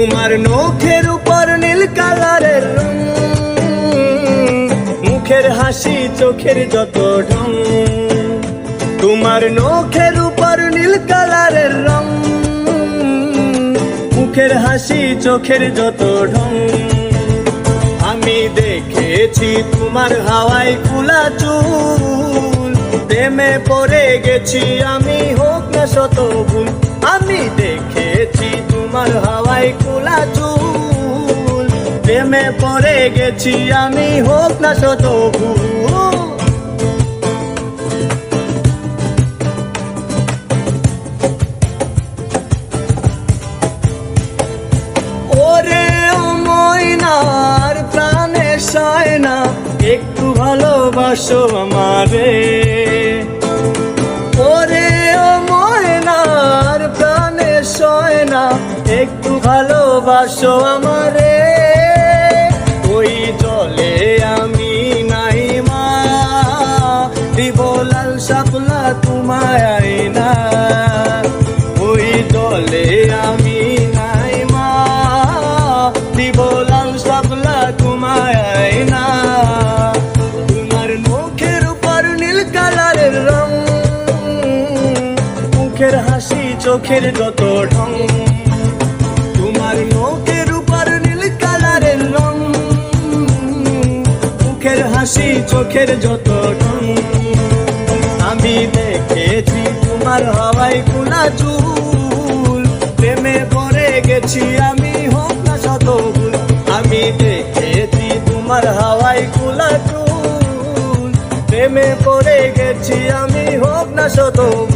তোমার নখের উপর নীল কালারের রং, মুখের হাসি চোখের যত ঢং। তোমার নখের উপর নীল কালারের রং, মুখের হাসি চোখের যত ঢং। আমি দেখেছি তোমার হাওয়ায় খোলা চুল, প্রেমে পড়ে গেছি আমি হোক না শত ভুল। আমি দেখেছি তোমার হাওয়ায় খোলা চুল, প্রেমে পড়ে গেছি আমি হোক না শত ভুল। ওরে ও ময়নার প্রাণে সয় না, একটু ভালোবাসো আমারে। ওরে ও ময়নার প্রাণে সয় না, একটু ভালোবাসো আমারে। ওই জলে আমি নাই মা, দিব লাল শাপলা তোমায় আয়না। ওই জলে আমি নাই মা, দিব লাল শাপলা তোমায় আয়না। তোমার মুখের উপর নীল কালারের রং, মুখের হাসি চোখের যত ঢং। তোমার মুখের উপর নীল কালারের রং, মুখের হাসি চোখের যত ঢং। আমি দেখেছি তোমার হাওয়ায় খোলা চুল, প্রেমে পড়ে গেছি আমি হোক না শত ভুল। আমি দেখেছি তোমার হাওয়ায় খোলা চুল, প্রেমে পড়ে গেছি আমি হোক না শত ভুল।